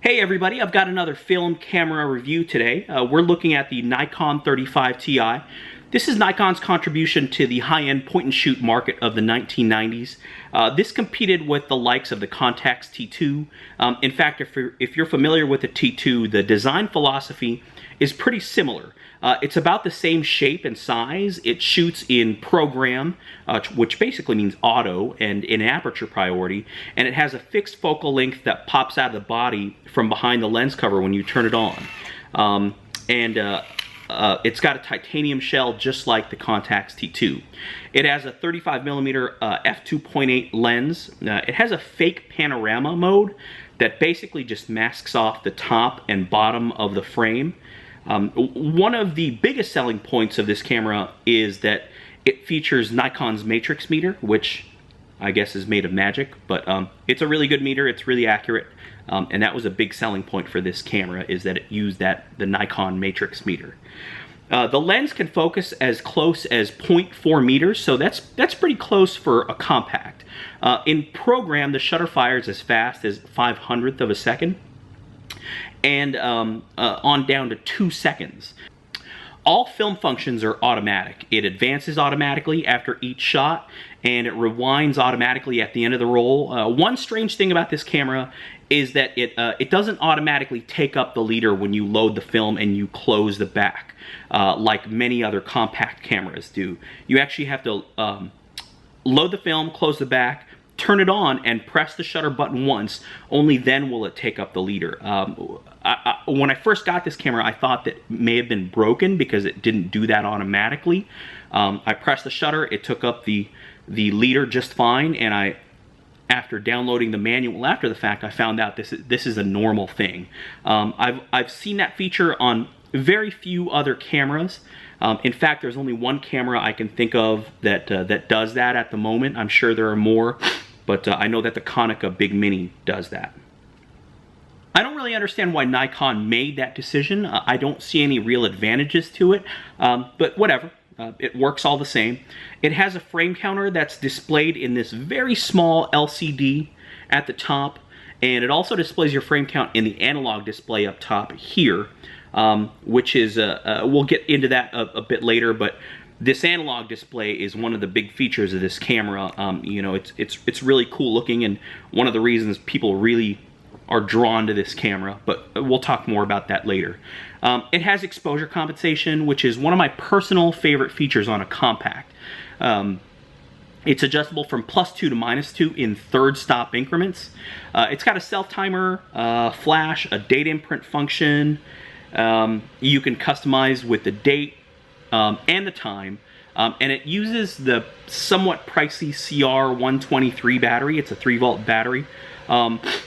Hey everybody, I've got another film camera review today. We're looking at the Nikon 35Ti. This is Nikon's contribution to the high-end point-and-shoot market of the 1990s. This competed with the likes of the Contax T2. In fact, if you're familiar with the T2, the design philosophy is pretty similar. It's about the same shape and size. It shoots in program, which basically means auto, and in aperture priority, and it has a fixed focal length that pops out of the body from behind the lens cover when you turn it on. It's got a titanium shell just like the Contax T2. It has a 35mm f2.8 lens. It has a fake Panorama Mode that basically just masks off the top and bottom of the frame. One of the biggest selling points of this camera is that it features Nikon's matrix meter, which I guess is made of magic, but it's a really good meter. It's really accurate, and that was a big selling point for this camera, is that it used the Nikon matrix meter. The lens can focus as close as 0.4 meters, so that's pretty close for a compact. In program, the shutter fires as fast as 5/100th of a second, and on down to 2 seconds. All film functions are automatic. It advances automatically after each shot, and it rewinds automatically at the end of the roll. One strange thing about this camera is that it doesn't automatically take up the leader when you load the film and you close the back, like many other compact cameras do. You actually have to load the film, close the back, turn it on, and press the shutter button once. Only then will it take up the leader. When I first got this camera, I thought that it may have been broken because it didn't do that automatically. I pressed the shutter, it took up the leader just fine, and after downloading the manual after the fact, I found out this is a normal thing. I've seen that feature on very few other cameras. In fact, there's only one camera I can think of that does that at the moment. I'm sure there are more, but I know that the Konica Big Mini does that. I don't really understand why Nikon made that decision. I don't see any real advantages to it, but whatever. It works all the same. It has a frame counter that's displayed in this very small LCD at the top, and it also displays your frame count in the analog display up top here, which is, we'll get into that a bit later, but this analog display is one of the big features of this camera. You know, it's really cool looking, and one of the reasons people really are drawn to this camera, but we'll talk more about that later. It has exposure compensation, which is one of my personal favorite features on a compact. It's adjustable from +2 to -2 in third stop increments. It's got a self-timer, flash, a date imprint function. You can customize with the date and the time. And it uses the somewhat pricey CR123 battery. It's a 3-volt battery.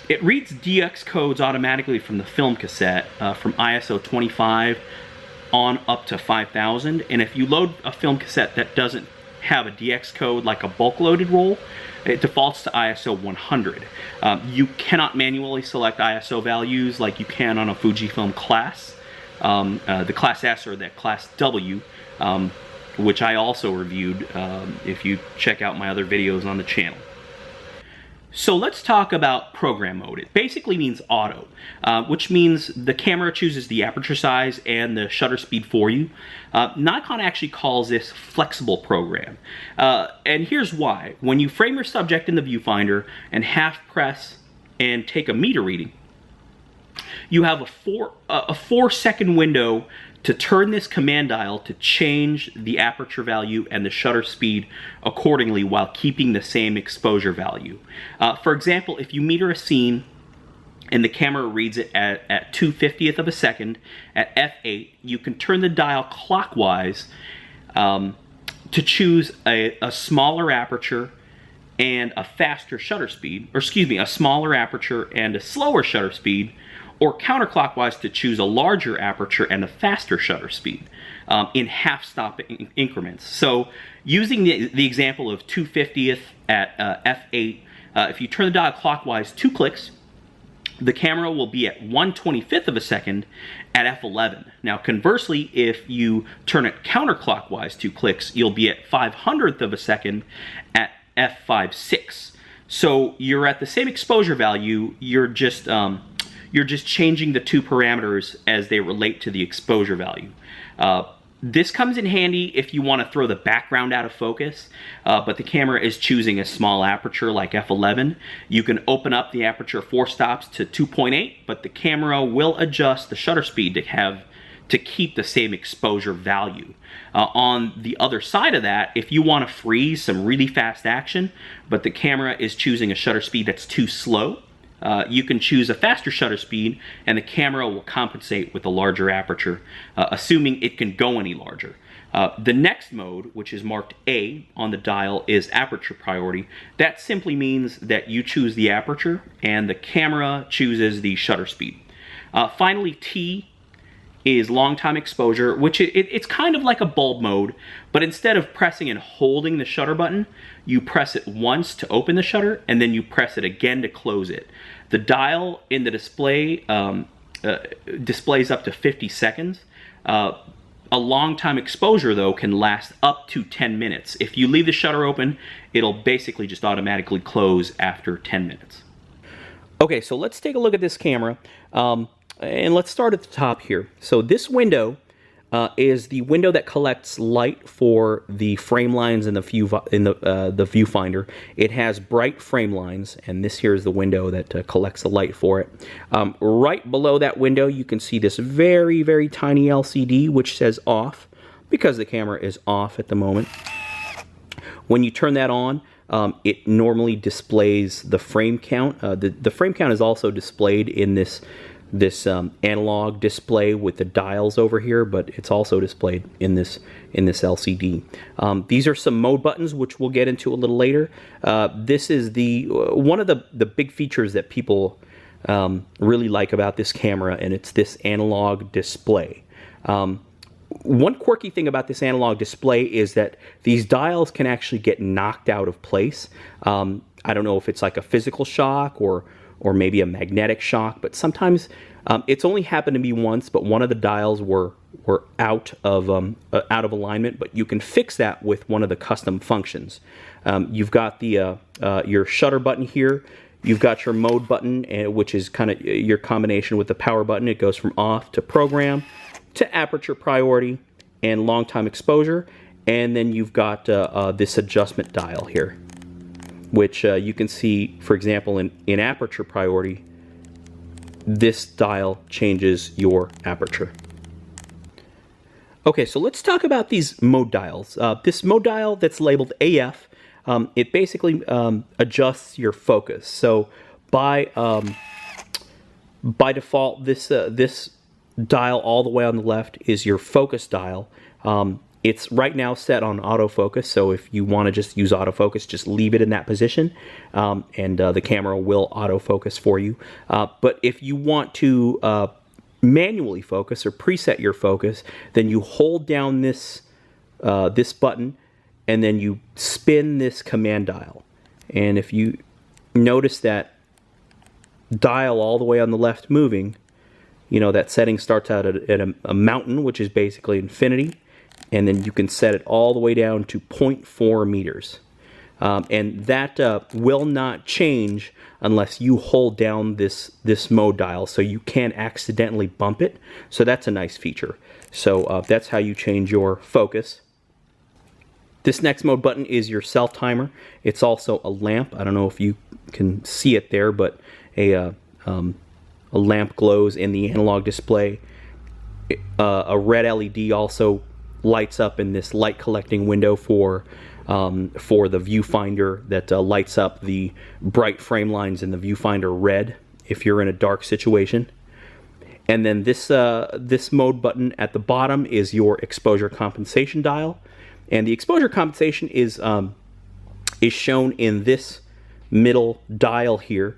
It reads DX codes automatically from the film cassette, from ISO 25 on up to 5000. And if you load a film cassette that doesn't have a DX code, like a bulk loaded roll, it defaults to ISO 100. You cannot manually select ISO values like you can on a Fujifilm Class, the Class S or the Class W, which I also reviewed if you check out my other videos on the channel. So let's talk about program mode. It basically means auto, which means the camera chooses the aperture size and the shutter speed for you. Nikon actually calls this flexible program. And here's why. When you frame your subject in the viewfinder and half press and take a meter reading, you have a 4-second window to turn this command dial to change the aperture value and the shutter speed accordingly while keeping the same exposure value. For example, if you meter a scene and the camera reads it at 2/50th of a second at f8, you can turn the dial clockwise to choose a smaller aperture and a faster shutter speed, or excuse me, a smaller aperture and a slower shutter speed, or counterclockwise to choose a larger aperture and a faster shutter speed in half-stop increments. So using the example of 2/50th at f8, if you turn the dial clockwise 2 clicks, the camera will be at 1/25th of a second at f11. Now conversely, if you turn it counterclockwise 2 clicks, you'll be at 5/100th of a second at f5.6. So you're at the same exposure value, you're just You're just changing the two parameters as they relate to the exposure value. This comes in handy if you want to throw the background out of focus, but the camera is choosing a small aperture like f11. You can open up the aperture 4 stops to 2.8, but the camera will adjust the shutter speed to keep the same exposure value. On the other side of that, if you want to freeze some really fast action, but the camera is choosing a shutter speed that's too slow, you can choose a faster shutter speed and the camera will compensate with a larger aperture, assuming it can go any larger. The next mode, which is marked A on the dial, is Aperture Priority. That simply means that you choose the aperture and the camera chooses the shutter speed. Finally, T is long time exposure, which it's kind of like a bulb mode, but instead of pressing and holding the shutter button, you press it once to open the shutter and then you press it again to close it. The dial in the display displays up to 50 seconds. A long time exposure though can last up to 10 minutes. If you leave the shutter open, it'll basically just automatically close after 10 minutes. Okay, so let's take a look at this camera. And let's start at the top here. So this window is the window that collects light for the frame lines in the viewfinder. It has bright frame lines, and this here is the window that collects the light for it. Right below that window, you can see this very, very tiny LCD, which says off, because the camera is off at the moment. When you turn that on, it normally displays the frame count. The frame count is also displayed in this analog display with the dials over here, but it's also displayed in this LCD. These are some mode buttons, which we'll get into a little later. This is one of the big features that people really like about this camera, and it's this analog display. One quirky thing about this analog display is that these dials can actually get knocked out of place. I don't know if it's like a physical shock or maybe a magnetic shock, but sometimes it's only happened to me once, but one of the dials were out of alignment, but you can fix that with one of the custom functions. You've got your shutter button here, you've got your mode button, which is kind of your combination with the power button. It goes from off to program to aperture priority and long time exposure, and then you've got this adjustment dial here, which you can see, for example, in aperture priority, this dial changes your aperture. Okay, so let's talk about these mode dials. This mode dial that's labeled AF, it basically adjusts your focus. So by default, this dial all the way on the left is your focus dial. It's right now set on autofocus, so if you want to just use autofocus, just leave it in that position, and the camera will autofocus for you. But if you want to manually focus or preset your focus, then you hold down this button, and then you spin this command dial. And if you notice that dial all the way on the left moving, you know that setting starts out at a mountain, which is basically infinity, and then you can set it all the way down to 0.4 meters. And that will not change unless you hold down this mode dial, so you can't accidentally bump it. So that's a nice feature. So that's how you change your focus. This next mode button is your self timer. It's also a lamp. I don't know if you can see it there, but a lamp glows in the analog display. A red LED also lights up in this light collecting window for the viewfinder that lights up the bright frame lines in the viewfinder red if you're in a dark situation. And then this mode button at the bottom is your exposure compensation dial, and the exposure compensation is shown in this middle dial here.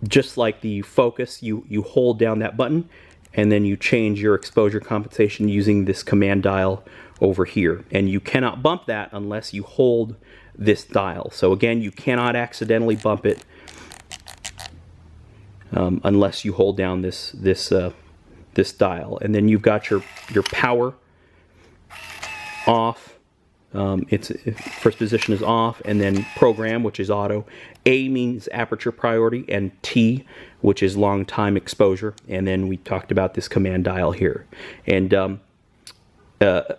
Just like the focus, you hold down that button and then you change your exposure compensation using this command dial over here. And you cannot bump that unless you hold this dial. So again, you cannot accidentally bump it unless you hold down this dial. And then you've got your power off, First position is off, and then program, which is auto. A means aperture priority, and T, which is long time exposure. And then we talked about this command dial here. And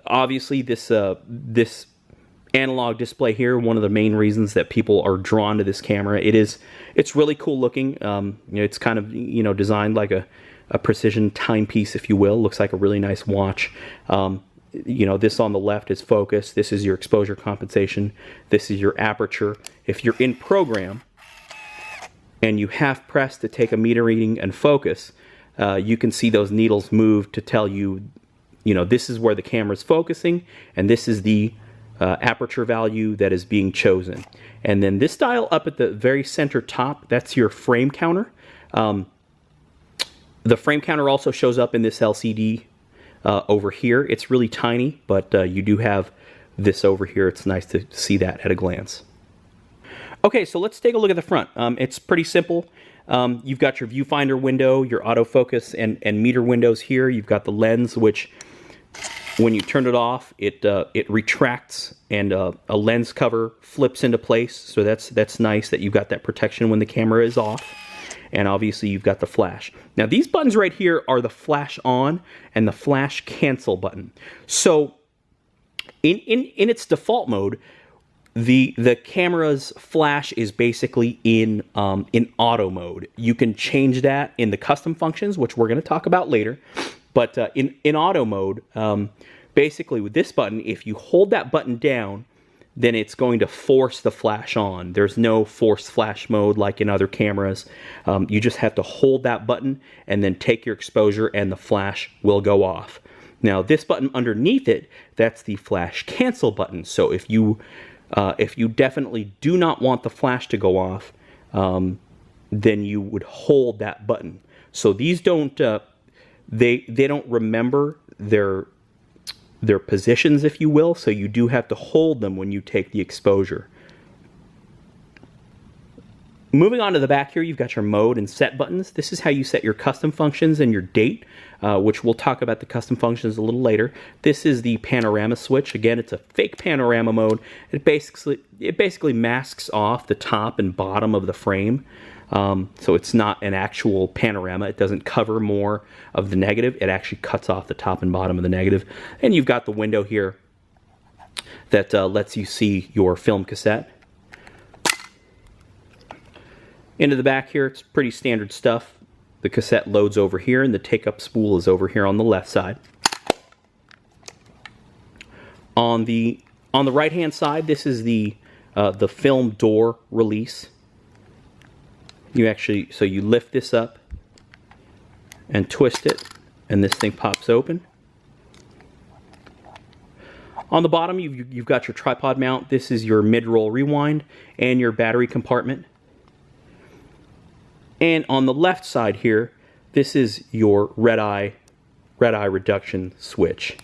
obviously this analog display here, one of the main reasons that people are drawn to this camera. It's really cool looking. It's kind of designed like a precision timepiece, if you will. Looks like a really nice watch. This on the left is focus. This is your exposure compensation. This is your aperture. If you're in program and you half press to take a meter reading and focus, you can see those needles move to tell you, this is where the camera is focusing, and this is the aperture value that is being chosen. And then this dial up at the very center top, that's your frame counter. The frame counter also shows up in this LCD over here. It's really tiny, but you do have this over here. It's nice to see that at a glance. Okay, so let's take a look at the front. It's pretty simple. You've got your viewfinder window, your autofocus and meter windows here. You've got the lens, which when you turn it off, it retracts, and a lens cover flips into place. So that's nice that you've got that protection when the camera is off. And obviously you've got the flash. Now these buttons right here are the flash on and the flash cancel button. So in its default mode, the camera's flash is basically in auto mode. You can change that in the custom functions, which we're going to talk about later. But in auto mode, basically with this button, if you hold that button down, then it's going to force the flash on. There's no forced flash mode like in other cameras. You just have to hold that button and then take your exposure, and the flash will go off. Now this button underneath it, that's the flash cancel button. So if you definitely do not want the flash to go off, then you would hold that button. So these don't they don't remember their positions, if you will, so you do have to hold them when you take the exposure. Moving on to the back here, you've got your mode and set buttons. This is how you set your custom functions and your date, which we'll talk about the custom functions a little later. This is the Panorama Switch. Again, it's a fake Panorama Mode. It basically masks off the top and bottom of the frame. So it's not an actual panorama. It doesn't cover more of the negative. It actually cuts off the top and bottom of the negative. And you've got the window here that lets you see your film cassette. Into the back here, it's pretty standard stuff. The cassette loads over here, and the take-up spool is over here on the left side. On the right-hand side, this is the film door release. So you lift this up and twist it, and this thing pops open. On the bottom, you've got your tripod mount. This is your mid-roll rewind and your battery compartment. And on the left side here, this is your red eye reduction switch.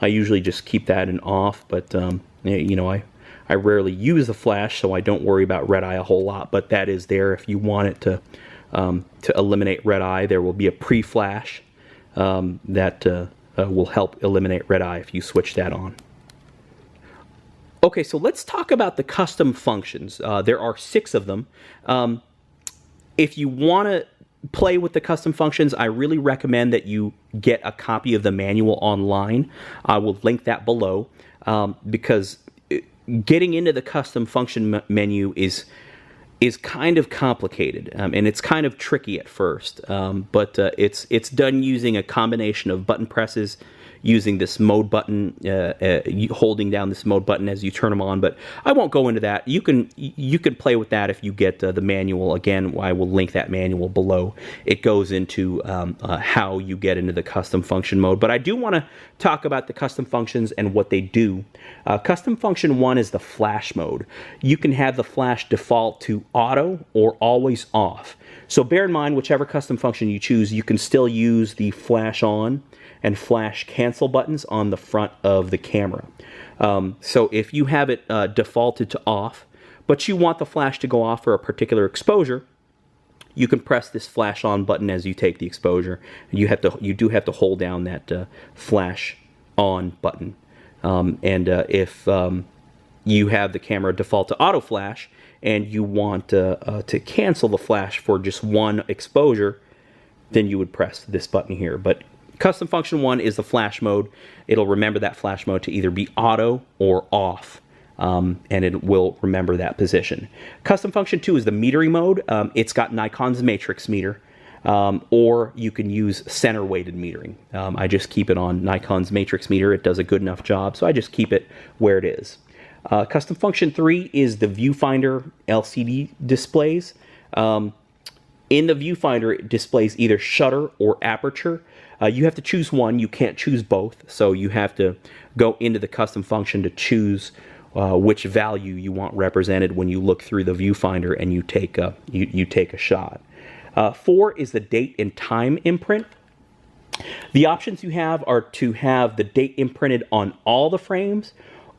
I usually just keep that in off, but I rarely use the flash, so I don't worry about red eye a whole lot, but that is there if you want it to eliminate red eye. There will be a pre-flash that will help eliminate red eye if you switch that on. Okay, so let's talk about the custom functions. There are 6 of them. If you want to play with the custom functions, I really recommend that you get a copy of the manual online. I will link that below because getting into the custom function menu is kind of complicated, and it's kind of tricky at first, but it's done using a combination of button presses, using this mode button, holding down this mode button as you turn them on. But I won't go into that. You can play with that if you get the manual. Again, I will link that manual below. It goes into how you get into the custom function mode. But I do want to talk about the custom functions and what they do. Custom function 1 is the flash mode. You can have the flash default to auto or always off. So bear in mind, whichever custom function you choose, you can still use the flash on and flash cancel buttons on the front of the camera. So if you have it defaulted to off, but you want the flash to go off for a particular exposure, you can press this flash on button as you take the exposure. You do have to hold down that flash on button. If you have the camera default to auto flash and you want to cancel the flash for just one exposure, then you would press this button here. But custom function 1 is the flash mode. It'll remember that flash mode to either be auto or off, and it will remember that position. Custom function 2 is the metering mode. It's got Nikon's matrix meter, or you can use center weighted metering. I just keep it on Nikon's matrix meter. It does a good enough job, so I just keep it where it is. Custom function 3 is the Viewfinder LCD displays. In the Viewfinder, it displays either shutter or aperture. You have to choose one. You can't choose both, so you have to go into the custom function to choose which value you want represented when you look through the Viewfinder and you take a shot. 4 is the date and time imprint. The options you have are to have the date imprinted on all the frames,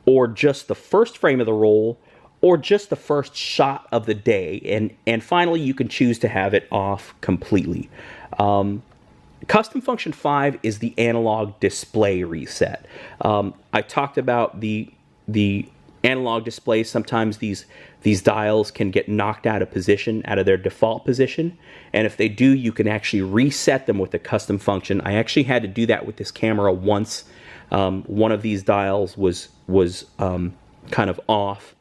or just the first frame of the roll, or just the first shot of the day, and finally you can choose to have it off completely. Custom function 5 is the analog display reset. I talked about the analog displays. Sometimes these dials can get knocked out of position, out of their default position, and if they do, you can actually reset them with the custom function. I actually had to do that with this camera once. One of these dials was kind of off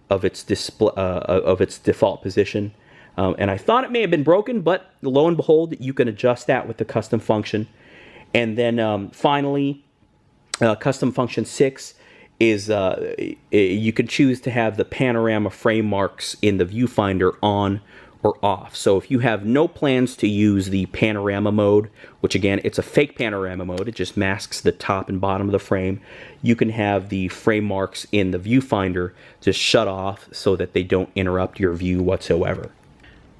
of its display of its default position, and I thought it may have been broken, but lo and behold, you can adjust that with the custom function. And then finally, custom function 6 is you can choose to have the panorama frame marks in the viewfinder on or off. So if you have no plans to use the panorama mode, which again, it's a fake panorama mode, it just masks the top and bottom of the frame, you can have the frame marks in the viewfinder just shut off so that they don't interrupt your view whatsoever.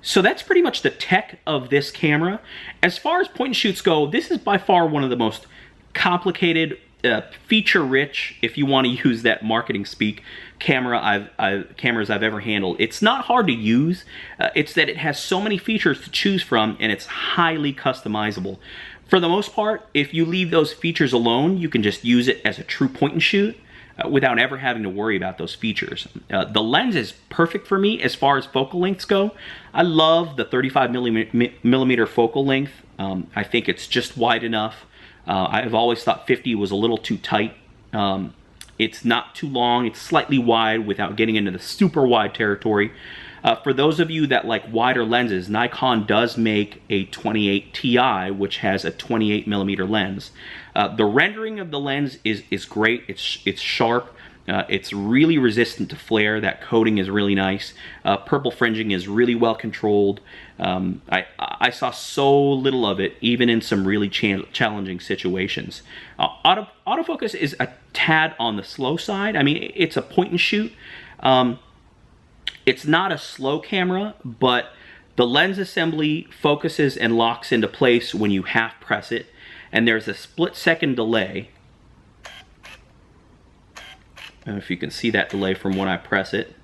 So that's pretty much the tech of this camera. As far as point and shoots go, this is by far one of the most complicated, feature-rich, if you want to use that marketing speak, cameras I've ever handled. It's not hard to use. It's that it has so many features to choose from, and it's highly customizable. For the most part, if you leave those features alone, you can just use it as a true point and shoot without ever having to worry about those features. The lens is perfect for me as far as focal lengths go. I love the 35 millimeter focal length. I think it's just wide enough. I've always thought 50 was a little too tight. It's not too long, it's slightly wide without getting into the super wide territory. For those of you that like wider lenses, Nikon does make a 28Ti, which has a 28 millimeter lens. The rendering of the lens is great. It's sharp. It's really resistant to flare. That coating is really nice. Purple fringing is really well controlled. I saw so little of it, even in some really challenging situations. Autofocus is a tad on the slow side. I mean, it's a point and shoot. It's not a slow camera, but the lens assembly focuses and locks into place when you half press it, and there's a split-second delay. I don't know if you can see that delay from when I press it.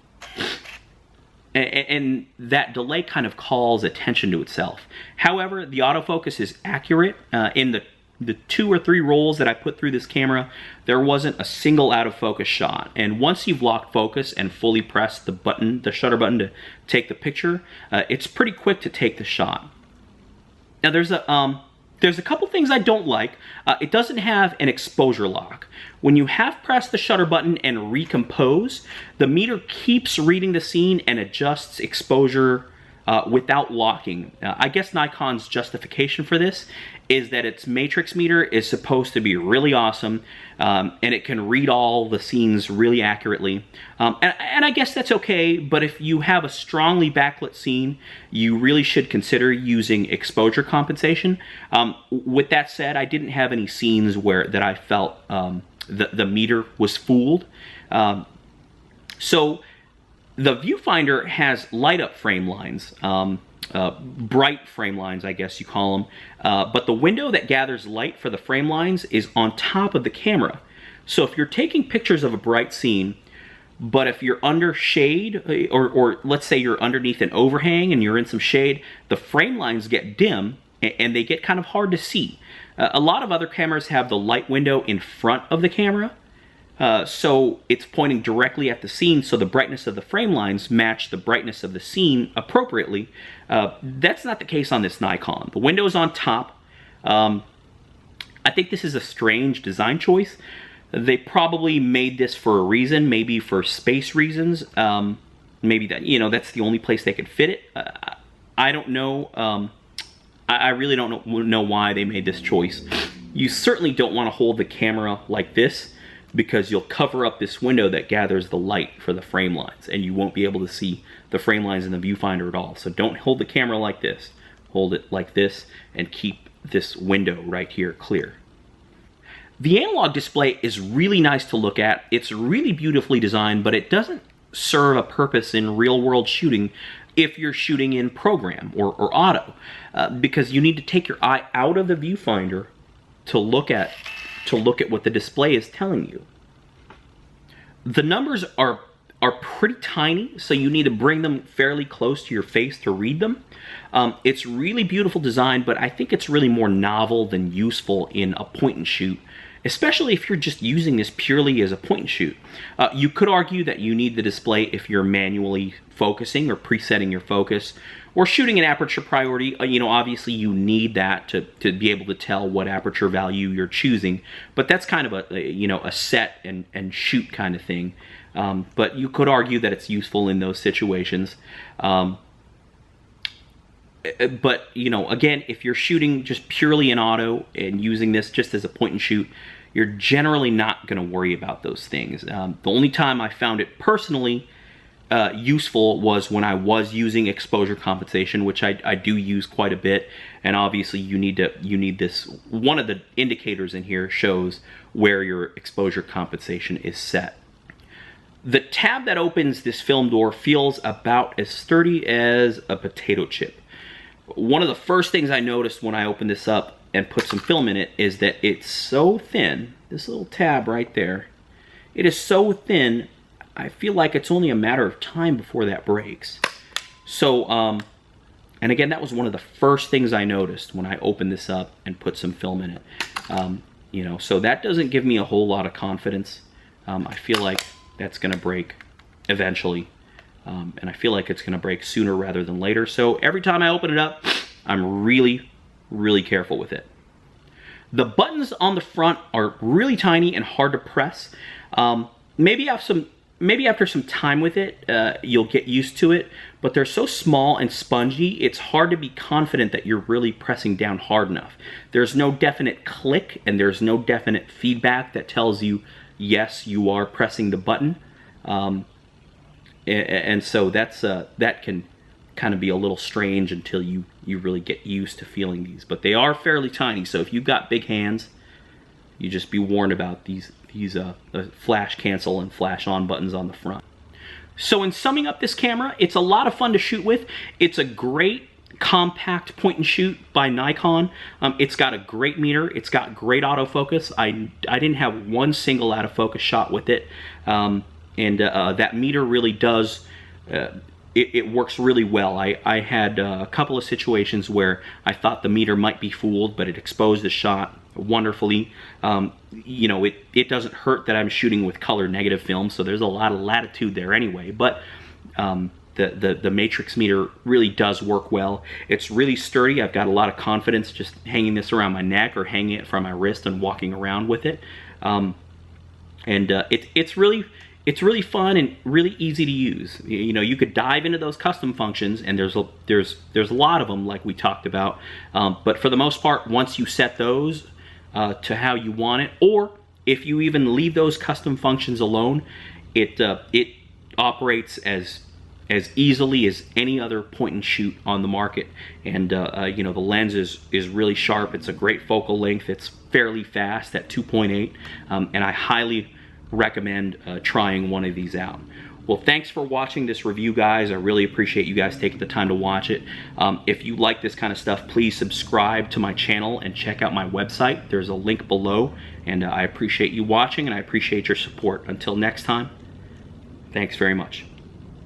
And that delay kind of calls attention to itself. However, the autofocus is accurate. In the 2 or 3 rolls that I put through this camera, there wasn't a single out of focus shot. And once you've locked focus and fully pressed the button, the shutter button to take the picture, it's pretty quick to take the shot. Now there's a couple things I don't like. It doesn't have an exposure lock. When you half press the shutter button and recompose, the meter keeps reading the scene and adjusts exposure without locking. I guess Nikon's justification for this is that its matrix meter is supposed to be really awesome, and it can read all the scenes really accurately. And I guess that's okay, but if you have a strongly backlit scene, you really should consider using exposure compensation. With that said, I didn't have any scenes that I felt the meter was fooled. So the viewfinder has light up frame lines. Bright frame lines, I guess you call them, but the window that gathers light for the frame lines is on top of the camera. So if you're taking pictures of a bright scene, but if you're under shade, or let's say you're underneath an overhang and you're in some shade, the frame lines get dim and they get kind of hard to see. A lot of other cameras have the light window in front of the camera. so it's pointing directly at the scene, so the brightness of the frame lines match the brightness of the scene appropriately. That's not the case on this Nikon. The window's on top. I think this is a strange design choice. They probably made this for a reason, maybe for space reasons. Maybe that, you know, that's the only place they could fit it. I don't know. I really don't know why they made this choice. You certainly don't want to hold the camera like this, because you'll cover up this window that gathers the light for the frame lines, and you won't be able to see the frame lines in the viewfinder at all. So don't hold the camera like this. Hold it like this and keep this window right here clear. The analog display is really nice to look at. It's really beautifully designed, but it doesn't serve a purpose in real-world shooting if you're shooting in program or auto, because you need to take your eye out of the viewfinder to look at what the display is telling you. The numbers are pretty tiny, so you need to bring them fairly close to your face to read them. It's really beautiful design, but I think it's really more novel than useful in a point and shoot, especially if you're just using this purely as a point and shoot. You could argue that you need the display if you're manually focusing or presetting your focus, or shooting an aperture priority. You know, obviously you need that to be able to tell what aperture value you're choosing, but that's kind of a, you know, a set and shoot kind of thing. But you could argue that it's useful in those situations. But, you know, again, if you're shooting just purely in auto and using this just as a point and shoot, you're generally not going to worry about those things. The only time I found it personally useful was when I was using exposure compensation, which I do use quite a bit. And obviously you need this. One of the indicators in here shows where your exposure compensation is set. The tab that opens this film door feels about as sturdy as a potato chip. One of the first things I noticed when I opened this up and put some film in it is that it's so thin. This little tab right there, it is so thin, I feel like it's only a matter of time before that breaks. So, and again, that was one of the first things I noticed when I opened this up and put some film in it. You know, so that doesn't give me a whole lot of confidence. I feel like that's gonna break eventually. And I feel like it's gonna break sooner rather than later. So every time I open it up, I'm really, really careful with it. The buttons on the front are really tiny and hard to press. Maybe after some time with it, you'll get used to it, but they're so small and spongy, it's hard to be confident that you're really pressing down hard enough. There's no definite click, and there's no definite feedback that tells you, yes, you are pressing the button. And so that can kind of be a little strange until you really get used to feeling these. But they are fairly tiny, so if you've got big hands, you just be warned about these flash cancel and flash on buttons on the front. So in summing up this camera, it's a lot of fun to shoot with. It's a great compact point and shoot by Nikon. It's got a great meter. It's got great autofocus. I didn't have one single out of focus shot with it. That meter really does, it works really well. I had a couple of situations where I thought the meter might be fooled, but it exposed the shot wonderfully. You know, it doesn't hurt that I'm shooting with color negative film, so there's a lot of latitude there anyway, but the matrix meter really does work well. It's really sturdy. I've got a lot of confidence just hanging this around my neck or hanging it from my wrist and walking around with it. It's really fun and really easy to use. You know, you could dive into those custom functions, and there's a lot of them, like we talked about. But for the most part, once you set those to how you want it, or if you even leave those custom functions alone, it operates as easily as any other point and shoot on the market. And you know, the lens is really sharp. It's a great focal length. It's fairly fast at 2.8, and I highly recommend trying one of these out. Well, thanks for watching this review, guys. I really appreciate you guys taking the time to watch it. If you like this kind of stuff, please subscribe to my channel and check out my website. There's a link below, and I appreciate you watching, and I appreciate your support. Until next time, thanks very much.